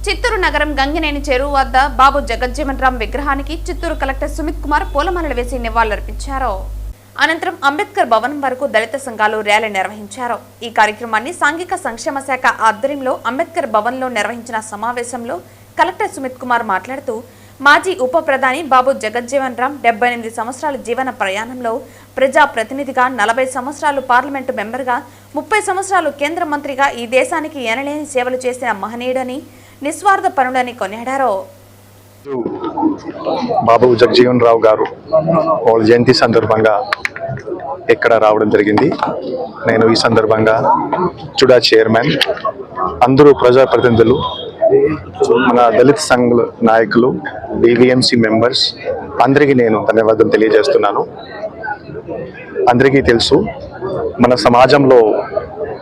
చిత్తూరు నగరం గంగినేని చెరువు వద్ద బాబు జగజ్జీవన్ రామ్ విగ్రహానికి చిత్తూరు కలెక్టర్ సుమిత్ కుమార్ పూలమాలలు వేసి నివాళులర్పించారు. అనంతరం అంబేద్కర్ భవనం వరకు దళిత సంఘాలు ర్యాలీ నిర్వహించారు. ఈ కార్యక్రమాన్ని సాంఘిక సంక్షేమ శాఖ ఆధ్వర్యంలో అంబేద్కర్ భవన్లో నిర్వహించిన సమావేశంలో కలెక్టర్ సుమిత్ కుమార్ మాట్లాడుతూ మాజీ ఉప ప్రధాని బాబు జగజ్జీవన్ రామ్ 78 సంవత్సరాల జీవన ప్రయాణంలో ప్రజా ప్రతినిధిగా 40 సంవత్సరాలు పార్లమెంటు మెంబర్గా 30 సంవత్సరాలు కేంద్ర మంత్రిగా ఈ దేశానికి ఎనలేని సేవలు చేసిన మహనీయుడని నిస్వార్థ పనులని కొనియాడారు. బాబు జగజ్జీవన్ రావు గారు వాళ్ళ జయంతి సందర్భంగా ఇక్కడ రావడం జరిగింది. నేను ఈ సందర్భంగా చుడా చైర్మన్, అందరూ ప్రజాప్రతినిధులు, మన దళిత సంఘ నాయకులు, డివిఎంసి మెంబర్స్ అందరికీ నేను ధన్యవాదాలు తెలియజేస్తున్నాను. అందరికీ తెలుసు మన సమాజంలో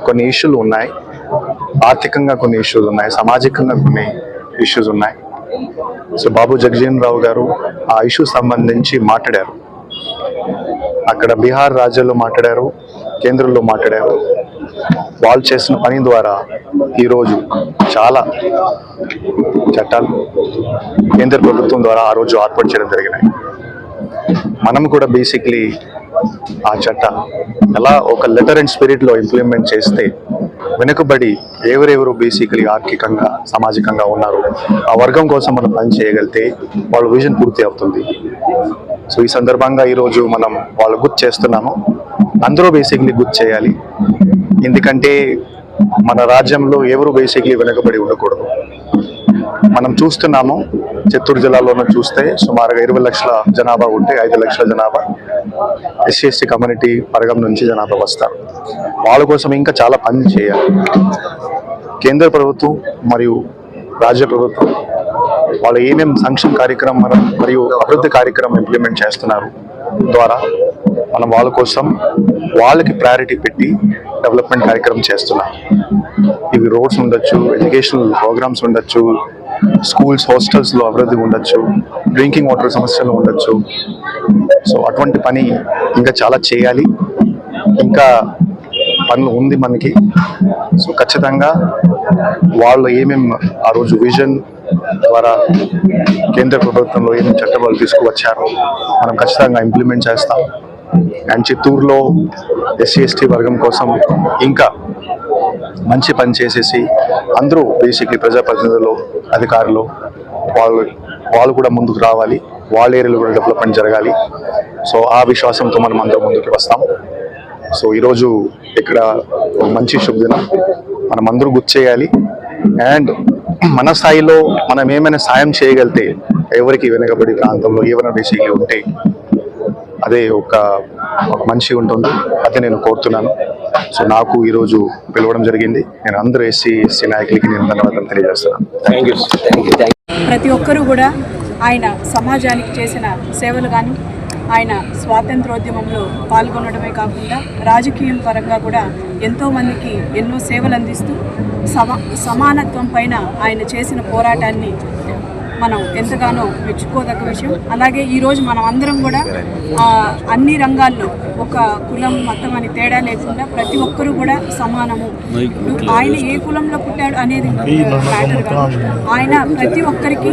కొన్ని ఇష్యూలు ఉన్నాయి, ఆర్థికంగా కొన్ని ఇష్యూలు ఉన్నాయి, సామాజికంగా కొన్ని ఇష్యూస్ ఉన్నాయి. సో బాబు జగజ్జీవన్ రావు గారు ఆ ఇష్యూ సంబంధించి మాట్లాడారు. అక్కడ బీహార్ రాజ్యాల్లో మాట్లాడారు, కేంద్రంలో మాట్లాడారు. వాళ్ళు చేసిన పని ద్వారా ఈరోజు చాలా చట్టాలు కేంద్ర ప్రభుత్వం ద్వారా ఆ రోజు ఏర్పాటు చేయడం జరిగినాయి. మనం కూడా బేసిక్లీ ఆ చట్టం ఎలా ఒక లెటర్ అండ్ స్పిరిట్లో ఇంప్లిమెంట్ చేస్తే వెనుకబడి ఎవరెవరు బేసికలీ ఆర్థికంగా సామాజికంగా ఉన్నారు ఆ వర్గం కోసం మనం పని చేయగలిగితే వాళ్ళ విజన్ పూర్తి అవుతుంది. సో ఈ సందర్భంగా ఈరోజు మనం వాళ్ళు గుర్తు చేస్తున్నాము. అందరూ బేసిక్లీ గుర్తు చేయాలి, ఎందుకంటే మన రాజ్యంలో ఎవరు బేసిక్లీ వెనుకబడి ఉండకూడదు. మనం చూస్తున్నాము చిత్తూరు జిల్లాలోనూ చూస్తే సుమారుగా 20 లక్షల జనాభా ఉంటే 5 లక్షల జనాభా ఎస్సీ కమ్యూనిటీ వర్గం నుంచి జనాభా వస్తారు. వాళ్ళ కోసం ఇంకా చాలా పని చేయాలి. కేంద్ర ప్రభుత్వం మరియు రాజ్య ప్రభుత్వం వాళ్ళు ఏమేమి సంక్షేమ కార్యక్రమం మరియు అభివృద్ధి కార్యక్రమం ఇంప్లిమెంట్ చేస్తున్నారు ద్వారా మనం వాళ్ళ కోసం వాళ్ళకి ప్రయారిటీ పెట్టి డెవలప్మెంట్ కార్యక్రమం చేస్తున్నాం. ఇవి రోడ్స్ ఉండొచ్చు, ఎడ్యుకేషనల్ ప్రోగ్రామ్స్ ఉండొచ్చు, స్కూల్స్ హాస్టల్స్లో అభివృద్ధి ఉండొచ్చు, డ్రింకింగ్ వాటర్ సమస్యలు ఉండొచ్చు. సో అటువంటి పని ఇంకా చాలా చేయాలి, ఇంకా పనులు ఉంది మనకి. సో ఖచ్చితంగా వాళ్ళు ఏమేమి ఆ రోజు విజన్ ద్వారా కేంద్ర ప్రభుత్వంలో ఏమేమి చట్టాలు తీసుకువచ్చారో మనం ఖచ్చితంగా ఇంప్లిమెంట్ చేస్తాం. అండ్ చిత్తూరులో ఎస్సీ వర్గం కోసం ఇంకా మంచి పని చేసేసి అందరూ బేసిక్లీ ప్రజాప్రతినిధులు, అధికారులు వాళ్ళు కూడా ముందుకు రావాలి, వాళ్ళ ఏరియాలో కూడా డెవలప్మెంట్ జరగాలి. సో ఆ విశ్వాసంతో మనం అందరూ ముందుకు వస్తాం. సో ఈరోజు ఇక్కడ మంచి శుభదినం, మనం అందరూ గుర్తు చేయాలి. అండ్ మన స్థాయిలో మనం ఏమైనా సాయం చేయగలిగితే ఎవరికి వెనుకబడి ప్రాంతంలో ఏమైనా బేసిక్లీ ఉంటే అదే ఒక మంచి ఉంటుంది, అదే నేను కోరుతున్నాను. సో నాకు ఈరోజు పిలవడం జరిగింది. నేను అందరూ ఎస్సీ నాయకులకి నేను ధన్యవాదాలు తెలియజేస్తున్నాను. ప్రతి ఒక్కరూ కూడా ఆయన సమాజానికి చేసిన సేవలు కానీ, ఆయన స్వాతంత్రోద్యమంలో పాల్గొనడమే కాకుండా రాజకీయం పరంగా కూడా ఎంతోమందికి ఎన్నో సేవలు అందిస్తూ సమానత్వం పైన ఆయన చేసిన పోరాటాన్ని మనం ఎంతగానో మెచ్చుకోదగ్గ విషయం. అలాగే ఈరోజు మనం అందరం కూడా అన్ని రంగాల్లో ఒక కులం మతం అని తేడా లేకుండా ప్రతి ఒక్కరూ కూడా సమానము. ఆయన ఏ కులంలో పుట్టాడు అనేది మ్యాటర్ కాదు, ఆయన ప్రతి ఒక్కరికి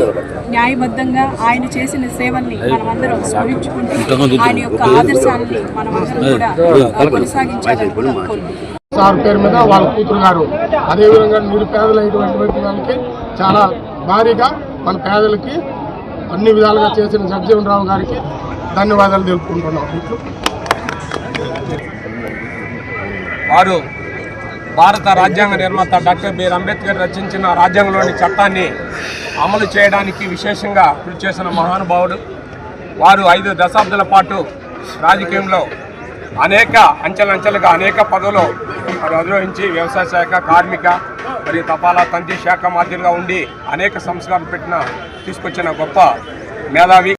న్యాయబద్ధంగా ఆయన చేసిన సేవల్ని మనమందరం స్మరించుకుంటూ ఆయన యొక్క ఆదర్శాలని మనమందరం కూడా కొనసాగించాలని కూడా కోరుకుంటున్నాం. సార్ పేరు మీద వాళ్ళ కూతురు గారు అదేవిధంగా నిరుపేదలైనటువంటి వాళ్ళకి చాలా భారీగా మన పేదలకి అన్ని విధాలుగా చేసిన జగజ్జీవన్ రావు గారికి ధన్యవాదాలు తెలుపుకుంటున్నాం. వారు భారత రాజ్యాంగ నిర్మాత డాక్టర్ బిఆర్ అంబేద్కర్ రచించిన రాజ్యాంగంలోని చట్టాన్ని అమలు చేయడానికి విశేషంగా కృషి చేసిన మహానుభావుడు. వారు 5 దశాబ్దాల పాటు రాజకీయంలో అనేక అంచెలంచెలుగా అనేక పదవులు అధిరోహించి వ్యవసాయ శాఖ, కార్మిక మరియు తపాలా తంతి శాఖ మాధ్యంగా ఉండి అనేక సంస్కరణలు తీసుకొచ్చిన గొప్ప మేధావి.